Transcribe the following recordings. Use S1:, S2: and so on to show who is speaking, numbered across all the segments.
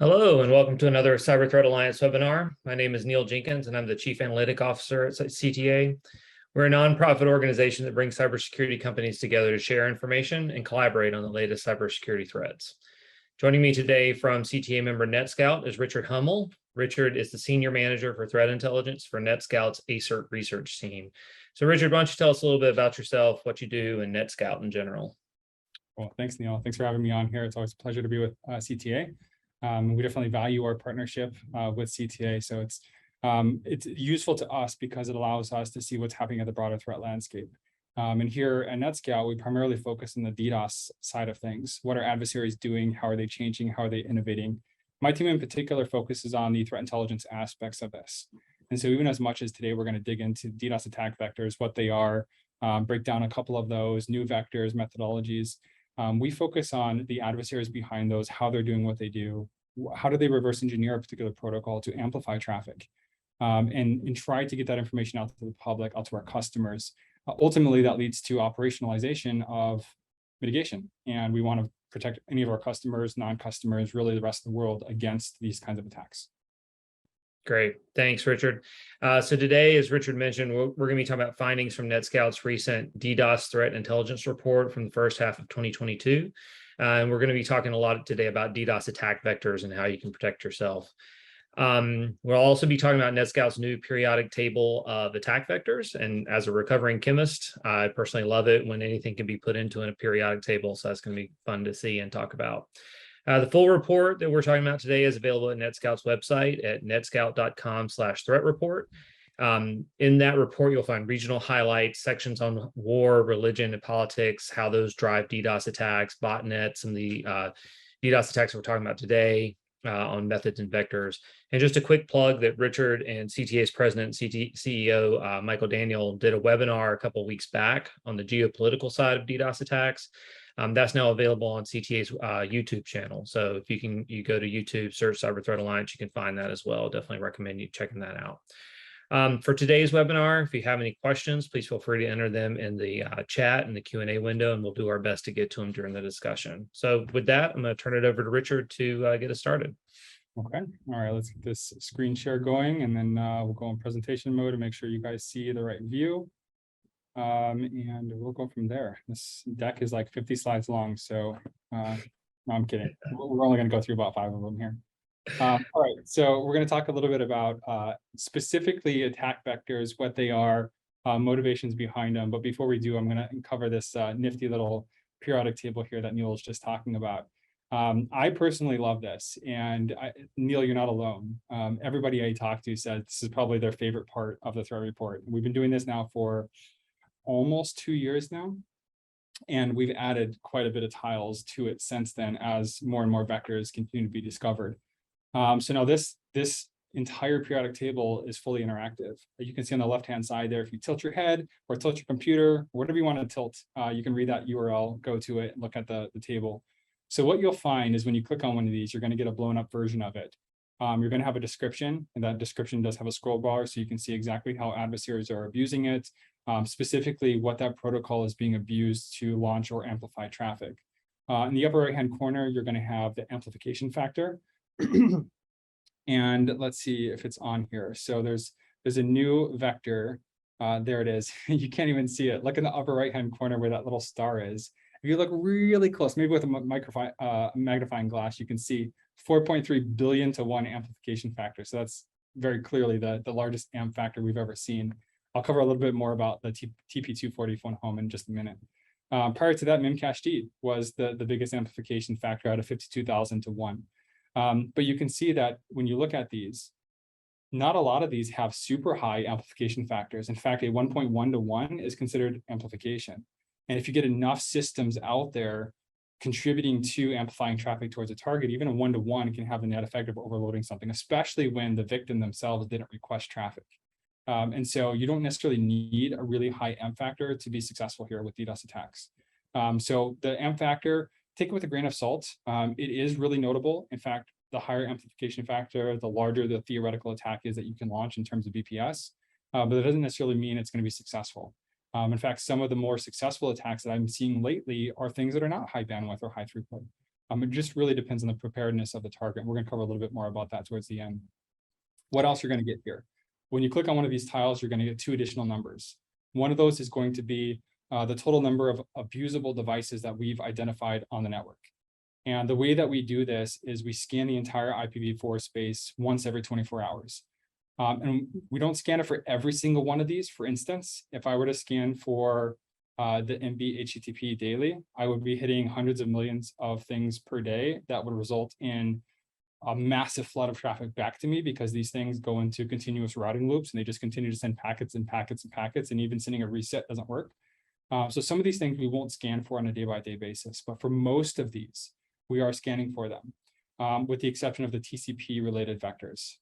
S1: Hello, and welcome to another Cyber Threat Alliance webinar. My name is Neil Jenkins, and I'm the Chief Analytic Officer at CTA. We're a nonprofit organization that brings cybersecurity companies together to share information and collaborate on the latest cybersecurity threats. Joining me today from CTA member NETSCOUT is Richard Hummel. Richard is the Senior Manager for Threat Intelligence for NETSCOUT's ACERT research team. So Richard, why don't you tell us a little bit about yourself, what you do, and NETSCOUT in general?
S2: Well, thanks, Neil. Thanks for having me on here. It's always a pleasure to be with CTA. We definitely value our partnership with CTA. So it's useful to us because it allows us to see what's happening at the broader threat landscape. And here at NETSCOUT, we primarily focus on the DDoS side of things. What are adversaries doing? How are they changing? How are they innovating? My team in particular focuses on the threat intelligence aspects of this. And so even as much as today, we're going to dig into DDoS attack vectors, what they are, break down a couple of those, new vectors, methodologies. We focus on the adversaries behind those, how they're doing what they do, how do they reverse engineer a particular protocol to amplify traffic, and try to get that information out to the public, out to our customers. Ultimately, that leads to operationalization of mitigation. And we want to protect any of our customers, non-customers, really the rest of the world against these kinds of attacks.
S1: Great. Thanks, Richard. So today, as Richard mentioned, we're going to be talking about findings from NETSCOUT's recent DDoS Threat Intelligence Report from the first half of 2022. And we're going to be talking a lot today about DDoS attack vectors and how you can protect yourself. We'll also be talking about NETSCOUT's new periodic table of attack vectors. And as a recovering chemist, I personally love it when anything can be put into a periodic table. So that's going to be fun to see and talk about. The full report that we're talking about today is available at NETSCOUT's website at netscout.com/threat report. In that report, you'll find regional highlights, sections on war, religion, and politics, how those drive DDoS attacks, botnets, and the DDoS attacks we're talking about today on methods and vectors. And just a quick plug that Richard and CTA's president, CEO, Michael Daniel, did a webinar a couple of weeks back on the geopolitical side of DDoS attacks. That's now available on CTA's YouTube channel. So if you go to YouTube, search Cyber Threat Alliance, you can find that as well. Definitely recommend you checking that out. For today's webinar, if you have any questions, please feel free to enter them in the chat in the Q&A window, and we'll do our best to get to them during the discussion. So with that, I'm going to turn it over to Richard to get us started.
S2: Okay. All right. Let's get this screen share going, and then we'll go in presentation mode and make sure you guys see the right view. And we'll go from there. This deck is like 50 slides long, so no, I'm kidding. We're only going to go through about 5 of them here. All right, so we're going to talk a little bit about specifically attack vectors, what they are, motivations behind them. But before we do, I'm going to cover this nifty little periodic table here that Neil was just talking about. I personally love this, and Neil, you're not alone. Everybody I talked to said this is probably their favorite part of the threat report. We've been doing this now for almost 2 years now, and we've added quite a bit of tiles to it since then as more and more vectors continue to be discovered. So now this entire periodic table is fully interactive. You can see on the left-hand side there, if you tilt your head or tilt your computer, whatever you want to tilt, you can read that URL, go to it, and look at the table. So what you'll find is when you click on one of these, you're going to get a blown up version of it. You're going to have a description, and that description does have a scroll bar, so you can see exactly how adversaries are abusing it, specifically what that protocol is being abused to launch or amplify traffic. In the upper right-hand corner, you're going to have the amplification factor. And let's see if it's on here. So there's a new vector. There it is. You can't even see it. Look in the upper right-hand corner where that little star is. If you look really close, maybe with a magnifying glass, you can see 4.3 billion to 1 amplification factor. So that's very clearly the largest amp factor we've ever seen. I'll cover a little bit more about the TP240 PhoneHome in just a minute. Prior to that, Memcached was the biggest amplification factor out of 52,000 to 1. But you can see that when you look at these, not a lot of these have super high amplification factors. In fact, a 1.1 to 1 is considered amplification. And if you get enough systems out there contributing to amplifying traffic towards a target, even a 1 to 1 can have the net effect of overloading something, especially when the victim themselves didn't request traffic. And so you don't necessarily need a really high amp factor to be successful here with DDoS attacks. So the amp factor, take it with a grain of salt. It is really notable. In fact, the higher amplification factor, the larger the theoretical attack is that you can launch in terms of BPS, but it doesn't necessarily mean it's going to be successful. In fact, some of the more successful attacks that I'm seeing lately are things that are not high bandwidth or high throughput. It just really depends on the preparedness of the target. We're going to cover a little bit more about that towards the end. What else you're going to get here? When you click on one of these tiles, you're going to get 2 additional numbers. One of those is going to be the total number of abusable devices that we've identified on the network. And the way that we do this is we scan the entire IPv4 space once every 24 hours. And we don't scan it for every single one of these. For instance, if I were to scan for the MB HTTP daily, I would be hitting hundreds of millions of things per day. That would result in a massive flood of traffic back to me, because these things go into continuous routing loops and they just continue to send packets and packets and packets, and even sending a reset doesn't work. So some of these things we won't scan for on a day-by-day basis, but for most of these, we are scanning for them, with the exception of the TCP-related vectors.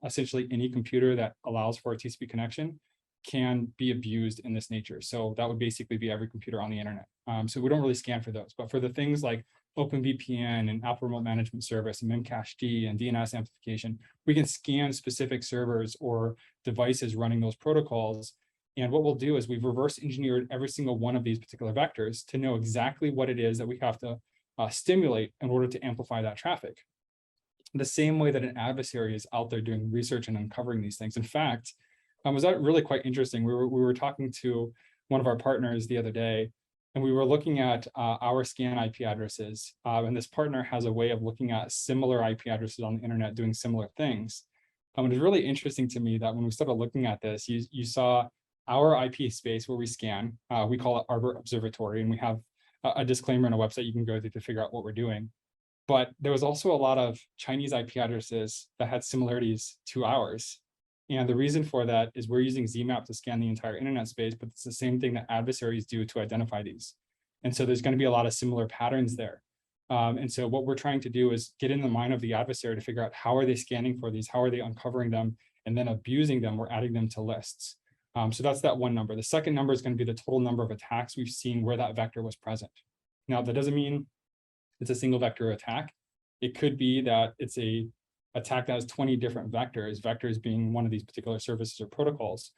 S2: Essentially, any computer that allows for a TCP connection can be abused in this nature. So that would basically be every computer on the internet. So we don't really scan for those, but for the things like OpenVPN and Apple Remote Management Service and Memcached and DNS amplification, we can scan specific servers or devices running those protocols. And what we'll do is we've reverse engineered every single one of these particular vectors to know exactly what it is that we have to stimulate in order to amplify that traffic. The same way that an adversary is out there doing research and uncovering these things. In fact, was that really quite interesting? We were talking to one of our partners the other day, and we were looking at our scan IP addresses. And this partner has a way of looking at similar IP addresses on the internet doing similar things. It was really interesting to me that when we started looking at this, you saw our IP space where we scan. We call it Arbor Observatory, and we have a disclaimer on a website you can go to figure out what we're doing. But there was also a lot of Chinese IP addresses that had similarities to ours. And the reason for that is we're using ZMAP to scan the entire internet space, but it's the same thing that adversaries do to identify these. And so there's going to be a lot of similar patterns there. And so what we're trying to do is get in the mind of the adversary to figure out how are they scanning for these, how are they uncovering them, and then abusing them or adding them to lists. So that's that one number. The second number is going to be the total number of attacks we've seen where that vector was present. Now, that doesn't mean it's a single vector attack. It could be that it's a attack that has 20 different vectors being one of these particular services or protocols.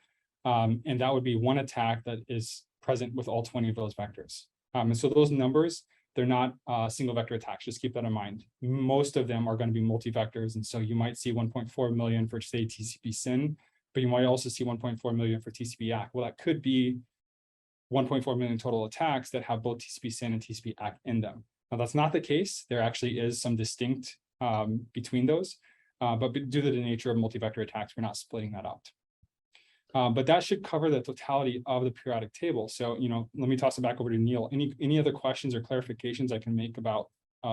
S2: And that would be one attack that is present with all 20 of those vectors. And so those numbers, they're not single vector attacks. Just keep that in mind. Most of them are going to be multi-vectors. And so you might see 1.4 million for, say, TCP SYN, but you might also see 1.4 million for TCP ACK. Well, that could be 1.4 million total attacks that have both TCP SYN and TCP ACK in them. Now, that's not the case. There actually is some distinct between those, but due to the nature of multi-vector attacks, we're not splitting that out. But that should cover the totality of the periodic table. So, let me toss it back over to Neil. Any other questions or clarifications I can make about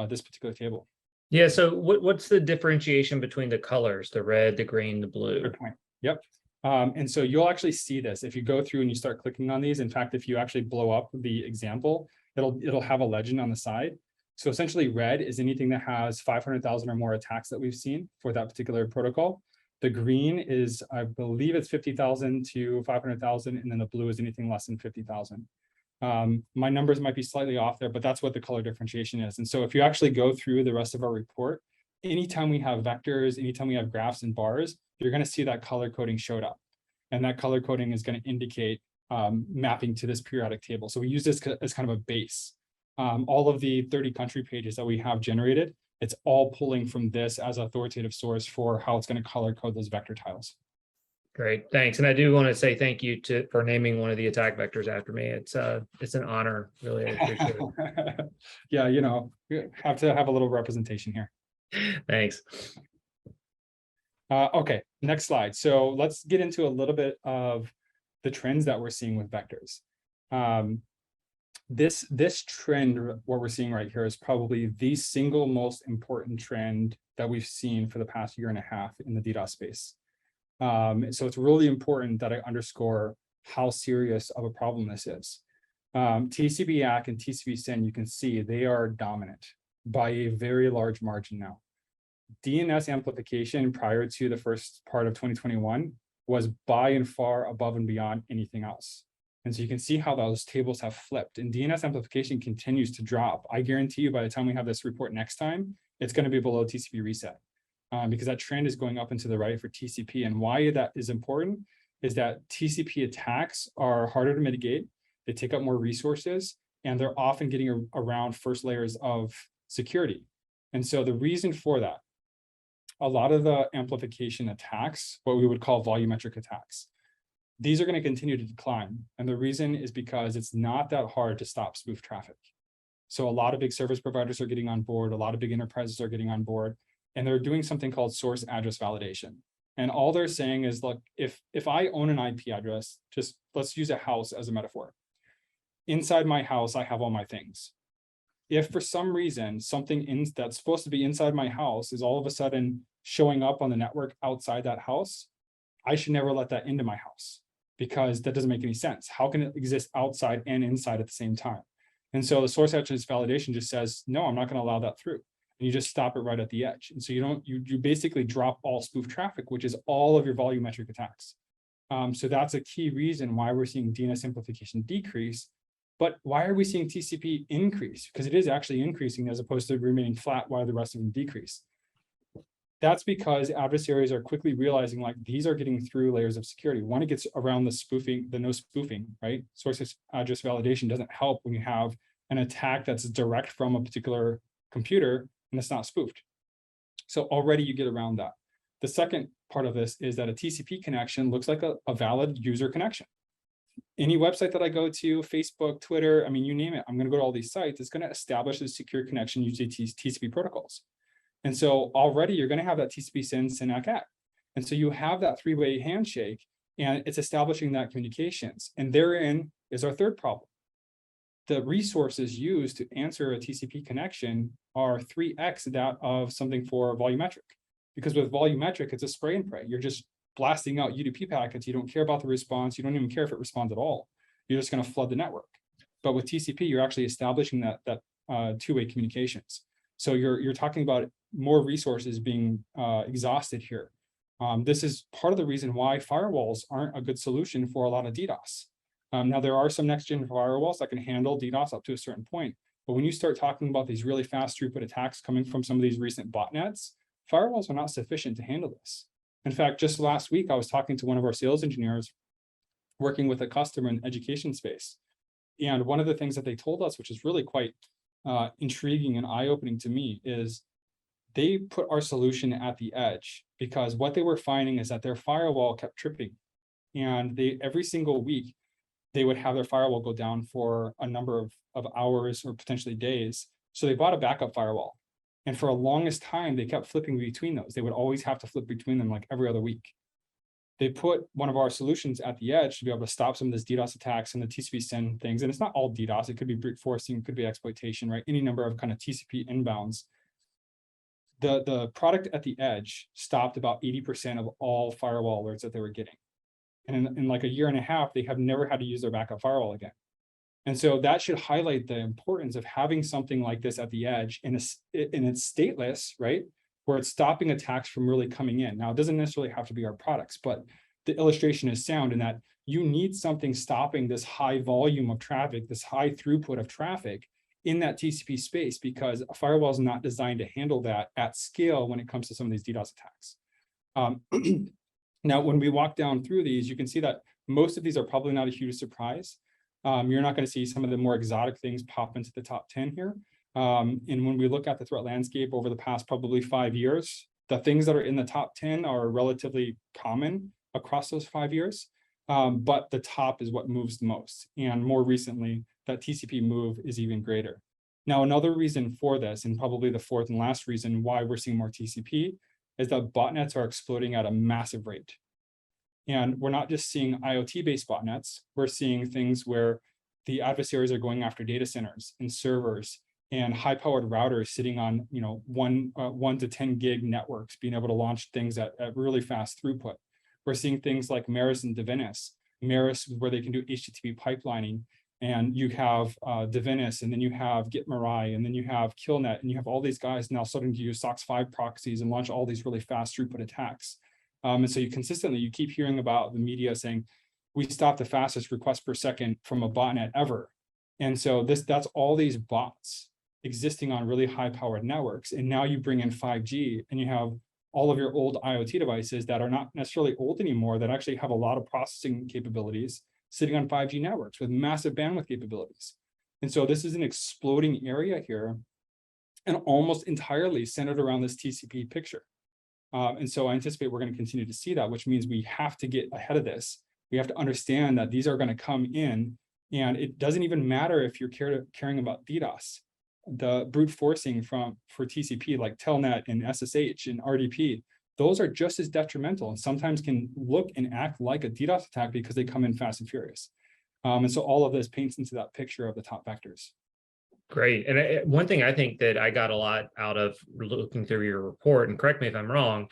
S2: this particular table?
S1: Yeah, so what's the differentiation between the colors, the red, the green, the blue?
S2: Good point. Yep. And so you'll actually see this if you go through and you start clicking on these. In fact, if you actually blow up the example, it'll have a legend on the side. So essentially red is anything that has 500,000 or more attacks that we've seen for that particular protocol. The green is, I believe it's 50,000 to 500,000, and then the blue is anything less than 50,000. My numbers might be slightly off there, but that's what the color differentiation is. And so if you actually go through the rest of our report, anytime we have vectors, anytime we have graphs and bars, you're going to see that color coding showed up. And that color coding is going to indicate mapping to this periodic table. So we use this as kind of a base. All of the 30 country pages that we have generated, it's all pulling from this as an authoritative source for how it's going to color code those vector tiles.
S1: Great, thanks. And I do want to say thank you for naming one of the attack vectors after me. It's an honor, really. I appreciate it.
S2: Yeah, you have to have a little representation here. Thanks. Okay, next slide. So let's get into a little bit of the trends that we're seeing with vectors. This trend, what we're seeing right here, is probably the single most important trend that we've seen for the past year and a half in the DDoS space. So it's really important that I underscore how serious of a problem this is. TCP ACK and TCP SYN, you can see they are dominant by a very large margin now. DNS amplification prior to the first part of 2021 was by and far above and beyond anything else. And so you can see how those tables have flipped, and DNS amplification continues to drop. I guarantee you by the time we have this report next time, it's going to be below TCP reset because that trend is going up and to the right for TCP. And why that is important is that TCP attacks are harder to mitigate. They take up more resources, and they're often getting around first layers of security. And so the reason for that, a lot of the amplification attacks, what we would call volumetric attacks, these are going to continue to decline. And the reason is because it's not that hard to stop spoof traffic. So a lot of big service providers are getting on board, a lot of big enterprises are getting on board, and they're doing something called source address validation. And all they're saying is, look, if I own an IP address, just let's use a house as a metaphor. Inside my house, I have all my things. If for some reason something that's supposed to be inside my house is all of a sudden showing up on the network outside that house, I should never let that into my house, because that doesn't make any sense. How can it exist outside and inside at the same time? And so the source address validation just says, no, I'm not going to allow that through. And you just stop it right at the edge. And so you basically drop all spoof traffic, which is all of your volumetric attacks. So that's a key reason why we're seeing DNS amplification decrease. But why are we seeing TCP increase? Because it is actually increasing as opposed to remaining flat while the rest of them decrease. That's because adversaries are quickly realizing, like, these are getting through layers of security. One, it gets around the spoofing, the no spoofing, right? Source address validation doesn't help when you have an attack that's direct from a particular computer and it's not spoofed. So already you get around that. The second part of this is that a TCP connection looks like a valid user connection. Any website that I go to, Facebook, Twitter, I mean, you name it, I'm going to go to all these sites. It's going to establish a secure connection using TCP protocols. And so already you're going to have that TCP send, SYN, ACK. And so you have that three-way handshake, and it's establishing that communications. And therein is our third problem. The resources used to answer a TCP connection are 3x that of something for volumetric. Because with volumetric, it's a spray and pray. You're just blasting out UDP packets. You don't care about the response. You don't even care if it responds at all. You're just going to flood the network. But with TCP, you're actually establishing that two-way communications. So you're talking about more resources being exhausted here. This is part of the reason why firewalls aren't a good solution for a lot of DDoS. Now, there are some next-gen firewalls that can handle DDoS up to a certain point. But when you start talking about these really fast throughput attacks coming from some of these recent botnets, firewalls are not sufficient to handle this. In fact, just last week, I was talking to one of our sales engineers working with a customer in the education space. And one of the things that they told us, which is really quite intriguing and eye-opening to me, is they put our solution at the edge because what they were finding is that their firewall kept tripping. And every single week, they would have their firewall go down for a number of hours or potentially days. So they bought a backup firewall. And for a longest time, they kept flipping between those. They would always have to flip between them like every other week. They put one of our solutions at the edge to be able to stop some of this DDoS attacks and the TCP send things. And it's not all DDoS. It could be brute forcing, it could be exploitation, right? Any number of kind of TCP inbounds. The product at the edge stopped about 80% of all firewall alerts that they were getting. And in like a year and a half, they have never had to use their backup firewall again. And so that should highlight the importance of having something like this at the edge, and it's stateless, right? Where it's stopping attacks from really coming in. Now, it doesn't necessarily have to be our products, but the illustration is sound in that you need something stopping this high volume of traffic, this high throughput of traffic in that TCP space, because a firewall is not designed to handle that at scale when it comes to some of these DDoS attacks. Now, when we walk down through these, you can see that most of these are probably not a huge surprise. You're not going to see some of the more exotic things pop into the top 10 here. And when we look at the threat landscape over the past probably 5 years, the things that are in the top 10 are relatively common across those 5 years. But the top is what moves the most. And more recently, that TCP move is even greater. Now, another reason for this, and probably the fourth and last reason why we're seeing more TCP, is that botnets are exploding at a massive rate. And we're not just seeing IoT-based botnets, we're seeing things where the adversaries are going after data centers and servers and high-powered routers sitting on 1 to 10 gig networks, being able to launch things at really fast throughput. We're seeing things like Maris and DNS. Maris, where they can do HTTP pipelining, and you have DNS, and then you have Gitmirai, and then you have Killnet, and you have all these guys now starting to use SOCKS 5 proxies and launch all these really fast throughput attacks. And so you keep hearing about the media saying, we stopped the fastest request per second from a botnet ever. And so that's all these bots existing on really high powered networks. And now you bring in 5G and you have all of your old IoT devices that are not necessarily old anymore, that actually have a lot of processing capabilities sitting on 5G networks with massive bandwidth capabilities. And so this is an exploding area here. and almost entirely centered around this TCP picture. And so I anticipate we're going to continue to see that, which means we have to get ahead of this. We have to understand that these are going to come in, and it doesn't even matter if you're caring about DDoS. The brute forcing for TCP, like Telnet and SSH and RDP, those are just as detrimental and sometimes can look and act like a DDoS attack because they come in fast and furious. And so all of this paints into that picture of the top vectors.
S1: Great. And one thing I think that I got a lot out of looking through your report, and correct me if I'm wrong,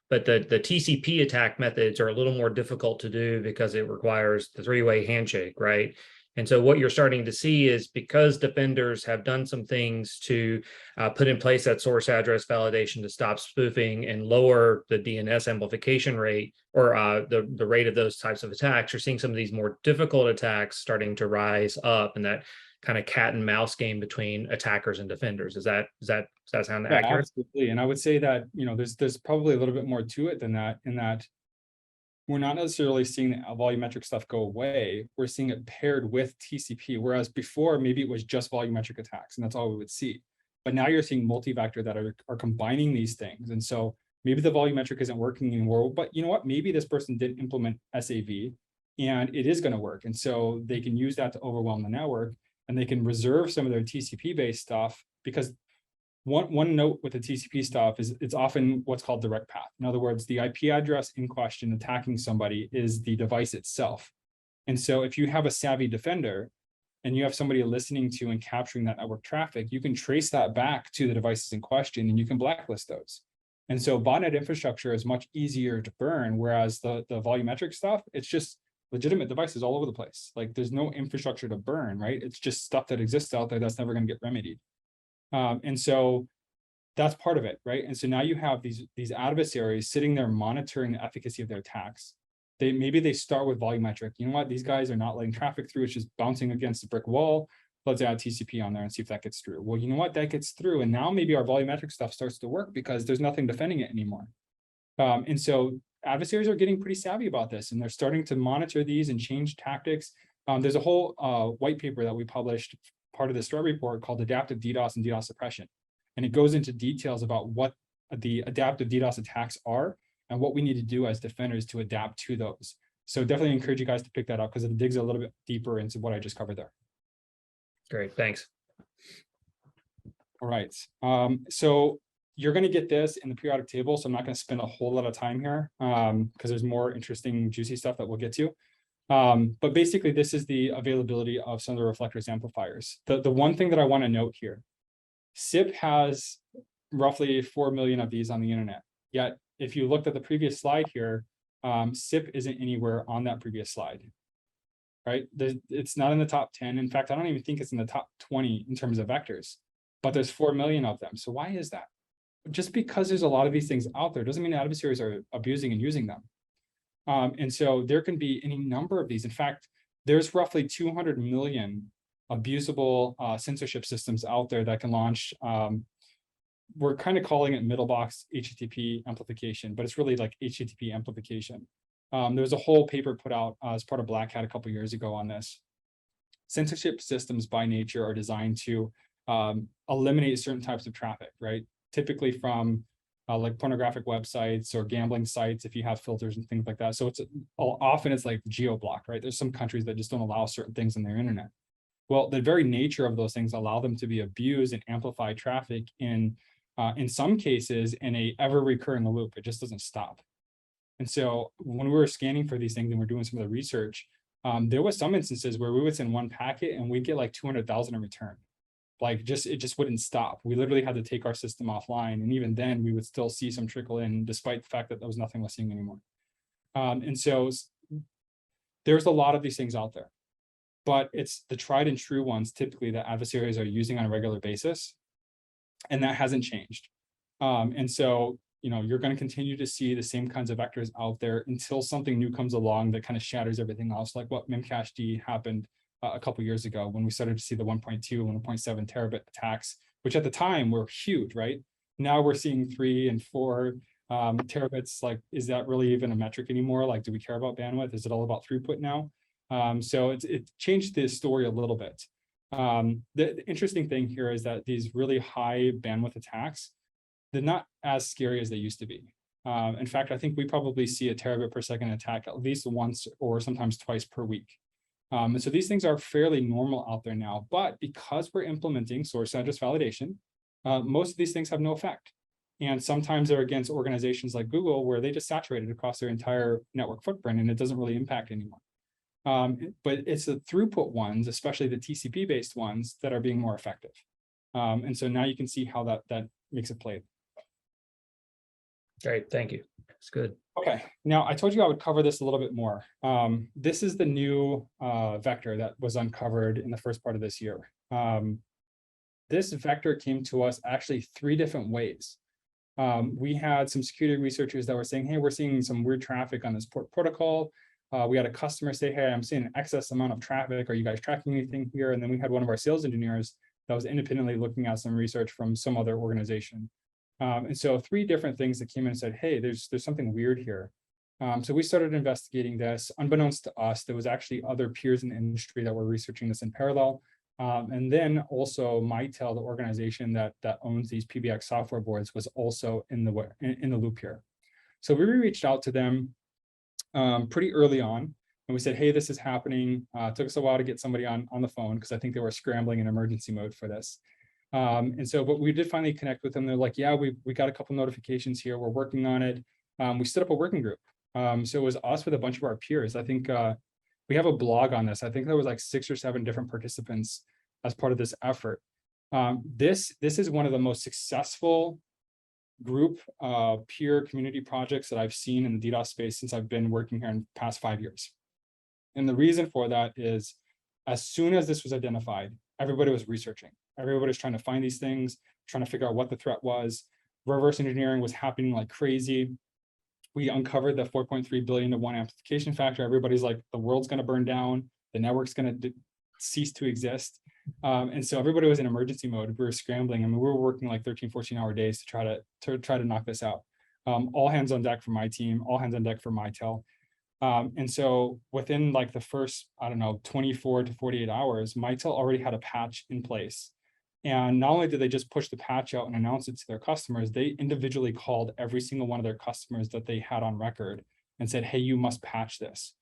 S1: but the TCP attack methods are a little more difficult to do because it requires the three-way handshake, right? And so what you're starting to see is, because defenders have done some things to put in place that source address validation to stop spoofing and lower the DNS amplification rate, or the rate of those types of attacks, you're seeing some of these more difficult attacks starting to rise up, and that kind of cat and mouse game between attackers and defenders. Does that sound accurate?
S2: Absolutely. And I would say that, there's probably a little bit more to it than that, in that we're not necessarily seeing the volumetric stuff go away. We're seeing it paired with TCP, whereas before maybe it was just volumetric attacks and that's all we would see. But now you're seeing multi-vector that are combining these things. And so maybe the volumetric isn't working anymore, but you know what? Maybe this person did implement SAV and it is going to work. And so they can use that to overwhelm the network, and they can reserve some of their TCP-based stuff, because one note with the TCP stuff is it's often what's called direct path. In other words, the IP address in question attacking somebody is the device itself. And so if you have a savvy defender and you have somebody listening to and capturing that network traffic, you can trace that back to the devices in question and you can blacklist those. And so botnet infrastructure is much easier to burn, whereas the volumetric stuff, it's just legitimate devices all over the place. Like, there's no infrastructure to burn, right? It's just stuff that exists out there that's never going to get remedied. And so that's part of it, right? And so now you have these adversaries sitting there monitoring the efficacy of their attacks. Maybe they start with volumetric. You know what? These guys are not letting traffic through. It's just bouncing against the brick wall. Let's add TCP on there and see if that gets through. Well, you know what? That gets through. And now maybe our volumetric stuff starts to work because there's nothing defending it anymore. And so adversaries are getting pretty savvy about this, and they're starting to monitor these and change tactics. There's a whole white paper that we published, part of the threat report, called Adaptive DDoS and DDoS Suppression. And it goes into details about what the adaptive DDoS attacks are and what we need to do as defenders to adapt to those. So definitely encourage you guys to pick that up because it digs a little bit deeper into what I just covered there.
S1: Great, thanks.
S2: All right. So you're going to get this in the periodic table, so I'm not going to spend a whole lot of time here because there's more interesting, juicy stuff that we'll get to. But basically, this is the availability of some of the reflectors amplifiers. The one thing that I want to note here, SIP has roughly 4 million of these on the internet. Yet, if you looked at the previous slide here, SIP isn't anywhere on that previous slide, right? It's not in the top 10. In fact, I don't even think it's in the top 20 in terms of vectors, but there's 4 million of them. So why is that? Just because there's a lot of these things out there doesn't mean adversaries are abusing and using them. And so there can be any number of these. In fact, there's roughly 200 million abusable censorship systems out there that can launch. We're kind of calling it middle box HTTP amplification, but it's really like HTTP amplification. There's a whole paper put out as part of Black Hat a couple of years ago on this. Censorship systems by nature are designed to eliminate certain types of traffic, right? Typically from like pornographic websites or gambling sites, if you have filters and things like that. So often it's like geo-block, right? There's some countries that just don't allow certain things in their internet. Well, the very nature of those things allow them to be abused and amplify traffic in some cases in a ever recurring loop. It just doesn't stop. And so when we were scanning for these things and we're doing some of the research, there was some instances where we would send one packet and we'd get like 200,000 in return. Like it just wouldn't stop. We literally had to take our system offline. And even then we would still see some trickle in despite the fact that there was nothing we're seeing anymore. And so there's a lot of these things out there, but it's the tried and true ones typically that adversaries are using on a regular basis. And that hasn't changed. And so, you're going to continue to see the same kinds of vectors out there until something new comes along that kind of shatters everything else, like what Memcached happened a couple of years ago when we started to see the 1.2 and 1.7 terabit attacks, which at the time were huge, right? Now we're seeing 3 and 4 terabits. Like, is that really even a metric anymore? Like, do we care about bandwidth? Is it all about throughput now? So it changed the story a little bit. The interesting thing here is that these really high bandwidth attacks, they're not as scary as they used to be. In fact, I think we probably see a terabit per second attack at least once or sometimes twice per week. And so these things are fairly normal out there now, but because we're implementing source address validation, most of these things have no effect. And sometimes they're against organizations like Google, where they just saturate it across their entire network footprint and it doesn't really impact anyone. But it's the throughput ones, especially the TCP-based ones, that are being more effective. And so now you can see how that makes it play.
S1: Great, thank you. That's good.
S2: Okay, now I told you I would cover this a little bit more. This is the new vector that was uncovered in the first part of this year. This vector came to us actually 3 different ways. We had some security researchers that were saying, hey, we're seeing some weird traffic on this port protocol. We had a customer say, hey, I'm seeing an excess amount of traffic. Are you guys tracking anything here? And then we had one of our sales engineers that was independently looking at some research from some other organization. And so 3 different things that came in and said, hey, there's something weird here. So we started investigating this. Unbeknownst to us, there was actually other peers in the industry that were researching this in parallel. And then also Mitel, the organization that owns these PBX software boards, was also in the loop here. So we reached out to them pretty early on, and we said, hey, this is happening. It took us a while to get somebody on the phone because I think they were scrambling in emergency mode for this. But we did finally connect with them. They're like, yeah, we got a couple notifications here. We're working on it. We stood up a working group. So it was us with a bunch of our peers. I think we have a blog on this. I think there was like 6 or 7 different participants as part of this effort. This is one of the most successful group peer community projects that I've seen in the DDoS space since I've been working here in the past 5 years. And the reason for that is, as soon as this was identified, everybody was researching. Everybody was trying to find these things, trying to figure out what the threat was. Reverse engineering was happening like crazy. We uncovered the 4.3 billion to 1 amplification factor. Everybody's like, the world's going to burn down. The network's going to cease to exist. And so everybody was in emergency mode. We were scrambling. I mean, we were working like 13, 14-hour days to try to knock this out. All hands on deck for my team, all hands on deck for Mitel. And so within like the first, I don't know, 24 to 48 hours, Mitel already had a patch in place. And not only did they just push the patch out and announce it to their customers, they individually called every single one of their customers that they had on record and said, hey, you must patch this.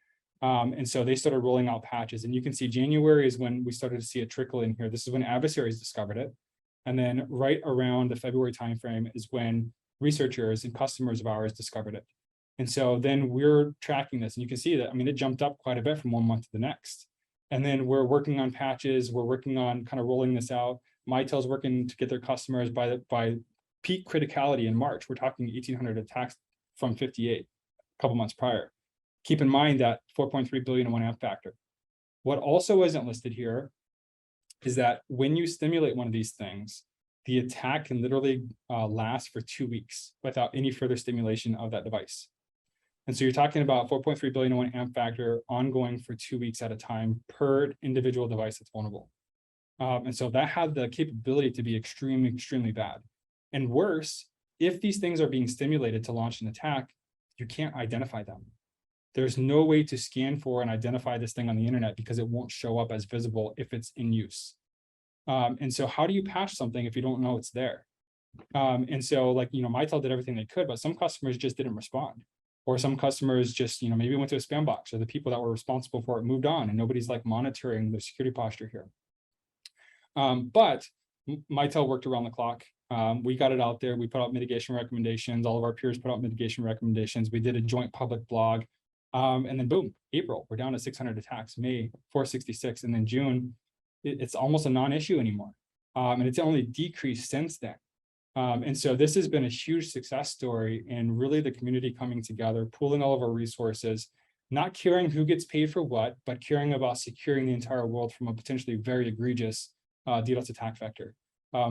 S2: And so they started rolling out patches. And you can see January is when we started to see a trickle in here. This is when Adversaries discovered it. And then right around the February timeframe is when researchers and customers of ours discovered it. And so then we're tracking this, and you can see that, I mean, it jumped up quite a bit from one month to the next. And then we're working on patches. We're working on kind of rolling this out. Mitel's working to get their customers by peak criticality in March. We're talking 1,800 attacks from 58 a couple months prior. Keep in mind that 4.3 billion in 1 amp factor. What also isn't listed here is that when you stimulate one of these things, the attack can literally last for 2 weeks without any further stimulation of that device. And so you're talking about 4.3 billion in 1 amp factor ongoing for 2 weeks at a time per individual device that's vulnerable. And so that had the capability to be extremely, extremely bad. And worse, if these things are being stimulated to launch an attack, you can't identify them. There's no way to scan for and identify this thing on the internet because it won't show up as visible if it's in use. And so how do you patch something if you don't know it's there? And so like, Mitel did everything they could, but some customers just didn't respond. Or some customers just, maybe went to a spam box, or the people that were responsible for it moved on and nobody's like monitoring their security posture here. But Mitel worked around the clock. We got it out there. We put out mitigation recommendations. All of our peers put out mitigation recommendations. We did a joint public blog. And then boom, April, we're down to 600 attacks, May 466. And then June, it's almost a non-issue anymore. And it's only decreased since then. And so this has been a huge success story, and really the community coming together, pooling all of our resources, not caring who gets paid for what, but caring about securing the entire world from a potentially very egregious DDoS attack vector.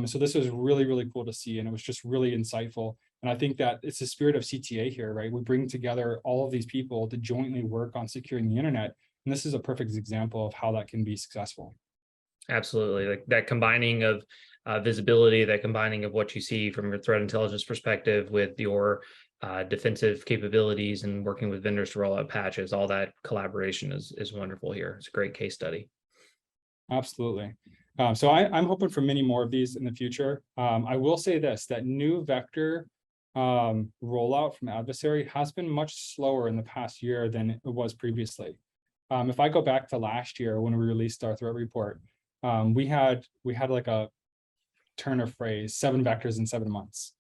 S2: So this was really, really cool to see, and it was just really insightful. And I think that it's the spirit of CTA here, right? We bring together all of these people to jointly work on securing the internet. And this is a perfect example of how that can be successful.
S1: Absolutely. Like that combining of visibility, that combining of what you see from your threat intelligence perspective with your defensive capabilities and working with vendors to roll out patches, all that collaboration is wonderful here. It's a great case study.
S2: Absolutely. So I'm hoping for many more of these in the future. I will say this, that new vector rollout from Adversary has been much slower in the past year than it was previously. If I go back to last year when we released our threat report, we had like a turn of phrase, 7 vectors in 7 months.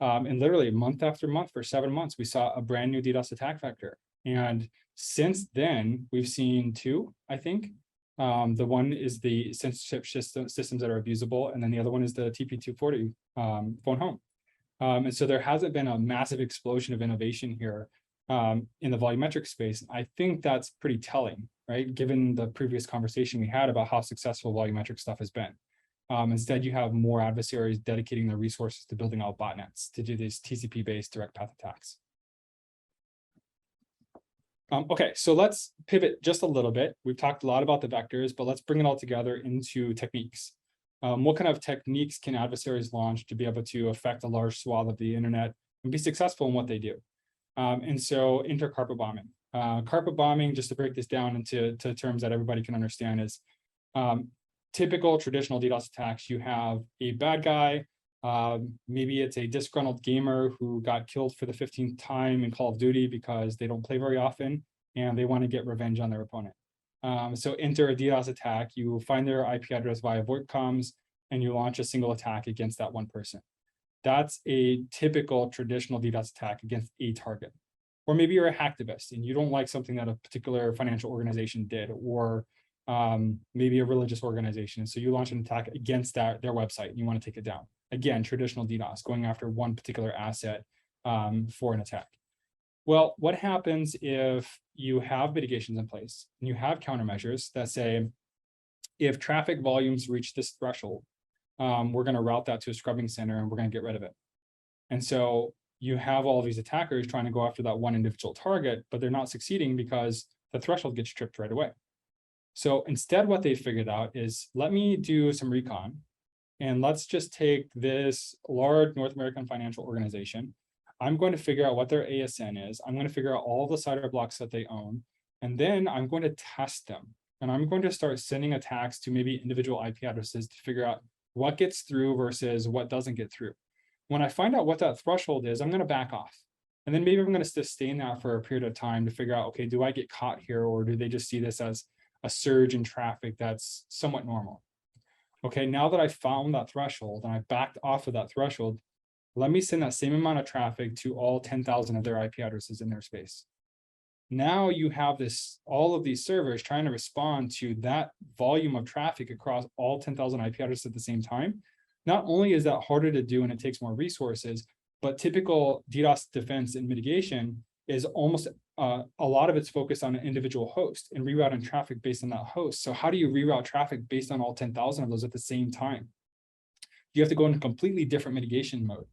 S2: And literally month after month for 7 months, we saw a brand new DDoS attack vector. And since then, we've seen 2, I think. The one is the censorship systems that are abusable, and then the other one is the TP240 PhoneHome. And so there hasn't been a massive explosion of innovation here in the volumetric space. I think that's pretty telling, right? Given the previous conversation we had about how successful volumetric stuff has been. Instead, you have more adversaries dedicating their resources to building out botnets to do these TCP-based direct path attacks. Okay, so let's pivot just a little bit. We've talked a lot about the vectors, but let's bring it all together into techniques. What kind of techniques can adversaries launch to be able to affect a large swath of the internet and be successful in what they do? And so enter carpet bombing. Carpet bombing, just to break this down into terms that everybody can understand, is typical traditional DDoS attacks. You have a bad guy, maybe it's a disgruntled gamer who got killed for the 15th time in Call of Duty because they don't play very often and they want to get revenge on their opponent. So enter a DDoS attack, you find their IP address via VoIP comms, and you launch a single attack against that one person. That's a typical traditional DDoS attack against a target. Or maybe you're a hacktivist and you don't like something that a particular financial organization did, or maybe a religious organization. So you launch an attack against their website and you want to take it down. Again, traditional DDoS, going after one particular asset for an attack. Well, what happens if you have mitigations in place and you have countermeasures that say, if traffic volumes reach this threshold, we're going to route that to a scrubbing center and we're going to get rid of it. And so you have all these attackers trying to go after that one individual target, but they're not succeeding because the threshold gets tripped right away. So instead, what they figured out is, let me do some recon, and let's just take this large North American financial organization. I'm going to figure out what their ASN is. I'm going to figure out all the CIDR blocks that they own, and then I'm going to test them. And I'm going to start sending attacks to maybe individual IP addresses to figure out what gets through versus what doesn't get through. When I find out what that threshold is, I'm going to back off. And then maybe I'm going to sustain that for a period of time to figure out, okay, do I get caught here, or do they just see this as a surge in traffic that's somewhat normal? Okay, now that I found that threshold and I backed off of that threshold, let me send that same amount of traffic to all 10,000 of their IP addresses in their space. Now you have all of these servers trying to respond to that volume of traffic across all 10,000 IP addresses at the same time. Not only is that harder to do and it takes more resources, but typical DDoS defense and mitigation is almost a lot of it's focused on an individual host and rerouting traffic based on that host. So how do you reroute traffic based on all 10,000 of those at the same time? You have to go into completely different mitigation mode.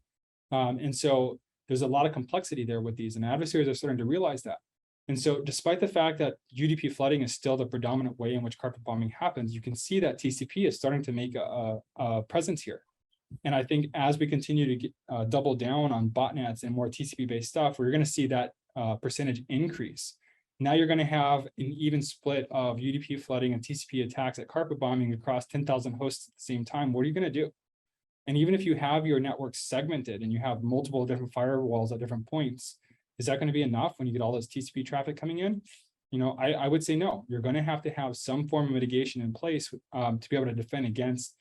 S2: And so there's a lot of complexity there with these, and adversaries are starting to realize that. And so despite the fact that UDP flooding is still the predominant way in which carpet bombing happens, you can see that TCP is starting to make a presence here. And I think as we continue to double down on botnets and more TCP-based stuff, we're going to see that percentage increase. Now you're going to have an even split of UDP flooding and TCP attacks at carpet bombing across 10,000 hosts at the same time. What are you going to do? And even if you have your network segmented and you have multiple different firewalls at different points, is that going to be enough when you get all this TCP traffic coming in? You know, I would say no. You're going to have some form of mitigation in place to be able to defend against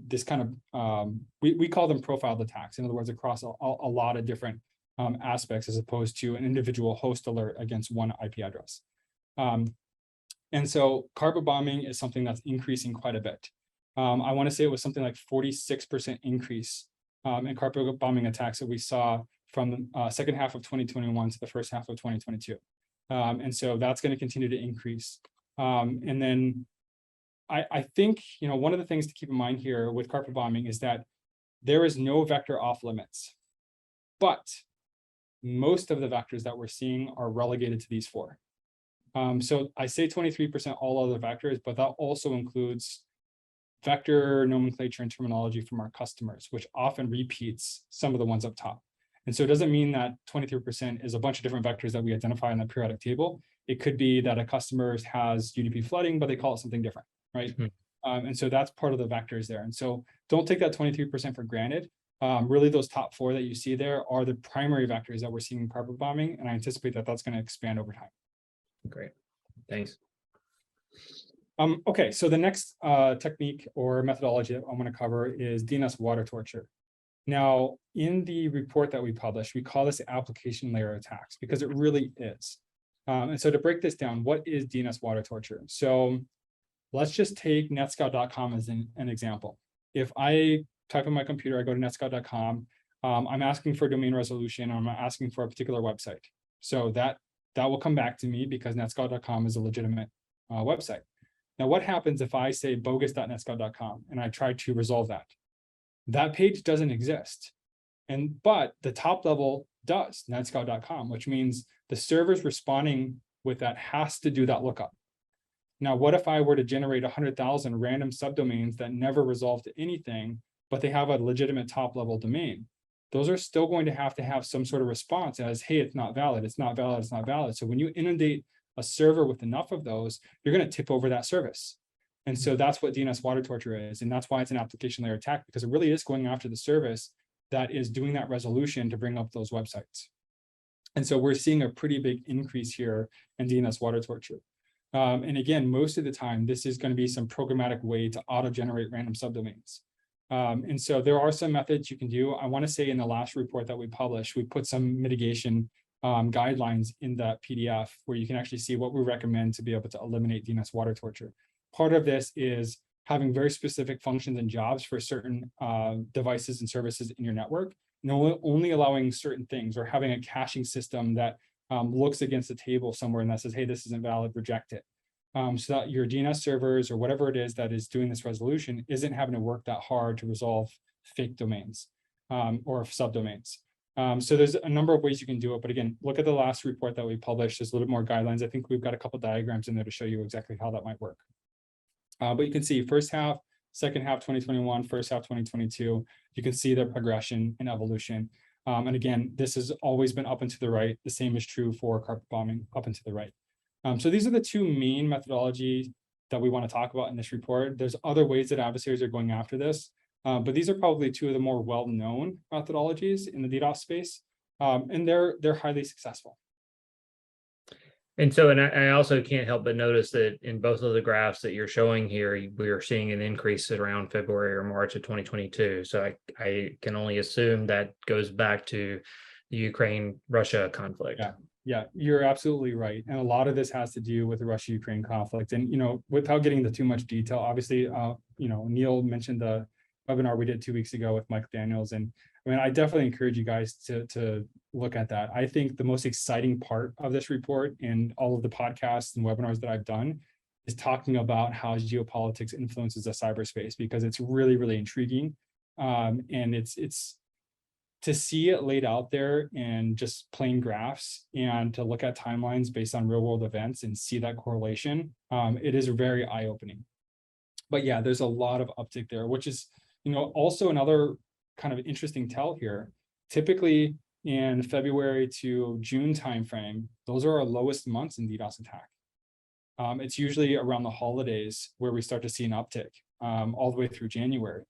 S2: this kind of, we call them profiled attacks. In other words, across a lot of different aspects, as opposed to an individual host alert against one IP address. And so carpet bombing is something that's increasing quite a bit. I want to say it was something like 46% increase in carpet bombing attacks that we saw from the second half of 2021 to the first half of 2022. And so that's going to continue to increase. And then I think, you know, one of the things to keep in mind here with carpet bombing is that there is no vector off limits, but most of the vectors that we're seeing are relegated to these 4. So I say 23% all other vectors, but that also includes vector nomenclature and terminology from our customers, which often repeats some of the ones up top. And so it doesn't mean that 23% is a bunch of different vectors that we identify in the periodic table. It could be that a customer has UDP flooding, but they call it something different, right? And so that's part of the vectors there. And so don't take that 23% for granted. Really, those top 4 that you see there are the primary vectors that we're seeing in carpet bombing, and I anticipate that that's going to expand over time.
S1: Great, thanks.
S2: Okay, so the next technique or methodology that I'm going to cover is DNS water torture. Now, in the report that we published, we call this application layer attacks because it really is. And so to break this down, what is DNS water torture? So let's just take netscout.com as an example. If I type in my computer, I go to netscout.com, I'm asking for domain resolution, I'm asking for a particular website. So that will come back to me because netscout.com is a legitimate website. Now, what happens if I say bogus.netscout.com and I try to resolve that? That page doesn't exist. But the top level does, netscout.com, which means the servers responding with that has to do that lookup. Now, what if I were to generate 100,000 random subdomains that never resolve to anything, but they have a legitimate top level domain? Those are still going to have some sort of response as, hey, it's not valid, it's not valid, it's not valid. So when you inundate a server with enough of those, you're going to tip over that service. And so that's what DNS water torture is. And that's why it's an application layer attack, because it really is going after the service that is doing that resolution to bring up those websites. And so we're seeing a pretty big increase here in DNS water torture. And again, most of the time, this is going to be some programmatic way to auto-generate random subdomains. And so there are some methods you can do. I want to say in the last report that we published, we put some mitigation guidelines in that PDF where you can actually see what we recommend to be able to eliminate DNS water torture. Part of this is having very specific functions and jobs for certain devices and services in your network, and only allowing certain things, or having a caching system that looks against the table somewhere and that says, hey, this isn't valid, reject it. So that your DNS servers or whatever it is that is doing this resolution isn't having to work that hard to resolve fake domains or subdomains. So there's a number of ways you can do it. But again, look at the last report that we published. There's a little bit more guidelines. I think we've got a couple diagrams in there to show you exactly how that might work. But you can see first half, second half 2021, first half 2022. You can see the progression and evolution. And again, this has always been up and to the right. The same is true for carpet bombing, up and to the right. So these are the two main methodologies that we want to talk about in this report. There's other ways that adversaries are going after this, but these are probably two of the more well-known methodologies in the DDoS space, and they're highly successful.
S1: And so, and I also can't help but notice that in both of the graphs that you're showing here, we are seeing an increase at around February or March of 2022. So I can only assume that goes back to the Ukraine-Russia conflict.
S2: Yeah, you're absolutely right. And a lot of this has to do with the Russia-Ukraine conflict. And, without getting into too much detail, obviously, Neil mentioned the webinar we did 2 weeks ago with Mike Daniels. And I mean, I definitely encourage you guys to look at that. I think the most exciting part of this report and all of the podcasts and webinars that I've done is talking about how geopolitics influences the cyberspace, because it's really, really intriguing. And it's to see it laid out there and just plain graphs, and to look at timelines based on real world events and see that correlation. It is very eye-opening. But yeah, there's a lot of uptick there, which is, also another kind of interesting tell here. Typically in February to June timeframe, those are our lowest months in DDoS attack. It's usually around the holidays where we start to see an uptick all the way through January.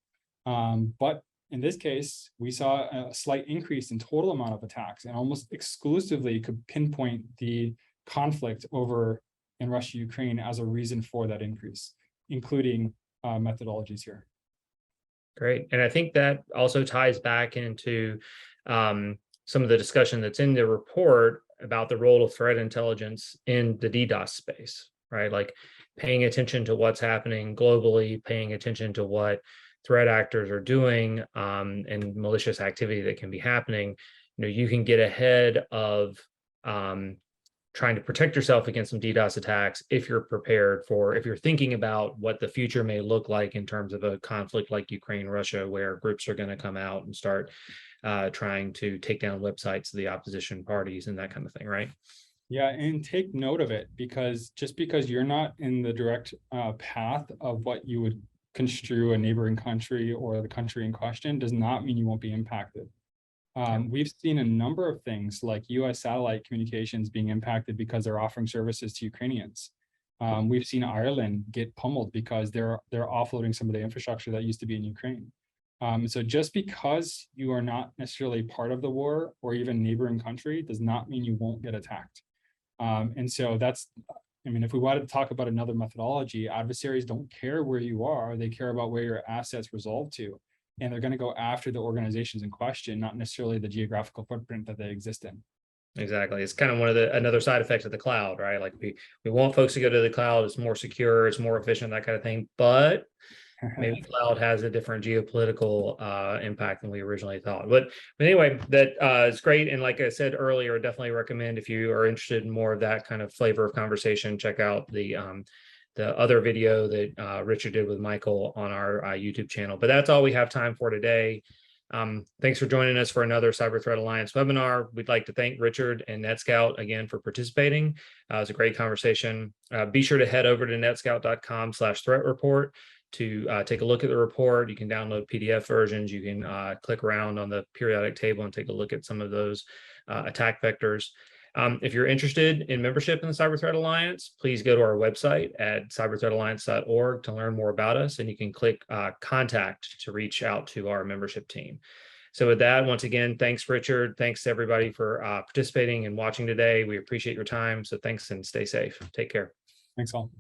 S2: But in this case, we saw a slight increase in total amount of attacks, and almost exclusively could pinpoint the conflict over in Russia, Ukraine as a reason for that increase, including methodologies here.
S1: Great. And I think that also ties back into some of the discussion that's in the report about the role of threat intelligence in the DDoS space, right? Like paying attention to what's happening globally, paying attention to what threat actors are doing, and malicious activity that can be happening. You can get ahead of trying to protect yourself against some DDoS attacks if you're prepared if you're thinking about what the future may look like in terms of a conflict like Ukraine, Russia, where groups are going to come out and start trying to take down websites of the opposition parties and that kind of thing, right?
S2: Yeah, and take note of it, because just because you're not in the direct path of what you would construe a neighboring country or the country in question does not mean you won't be impacted. We've seen a number of things like US satellite communications being impacted because they're offering services to Ukrainians. We've seen Ireland get pummeled because they're offloading some of the infrastructure that used to be in Ukraine. So just because you are not necessarily part of the war or even neighboring country does not mean you won't get attacked. And so that's, I mean, if we wanted to talk about another methodology, adversaries don't care where you are, they care about where your assets resolve to. And they're going to go after the organizations in question, not necessarily the geographical footprint that they exist in.
S1: Exactly. It's kind of one of another side effects of the cloud, right? Like we want folks to go to the cloud. It's more secure, it's more efficient, that kind of thing. But maybe cloud has a different geopolitical impact than we originally thought. But anyway, that is great. And like I said earlier, definitely recommend, if you are interested in more of that kind of flavor of conversation, check out the other video that Richard did with Michael on our YouTube channel. But that's all we have time for today. Thanks for joining us for another Cyber Threat Alliance webinar. We'd like to thank Richard and NETSCOUT again for participating. It was a great conversation. Be sure to head over to netscout.com/threat report to take a look at the report. You can download PDF versions. You can click around on the periodic table and take a look at some of those attack vectors. If you're interested in membership in the Cyber Threat Alliance, please go to our website at cyberthreatalliance.org to learn more about us, and you can click contact to reach out to our membership team. So with that, once again, thanks, Richard. Thanks to everybody for participating and watching today. We appreciate your time. So thanks and stay safe. Take care.
S2: Thanks all.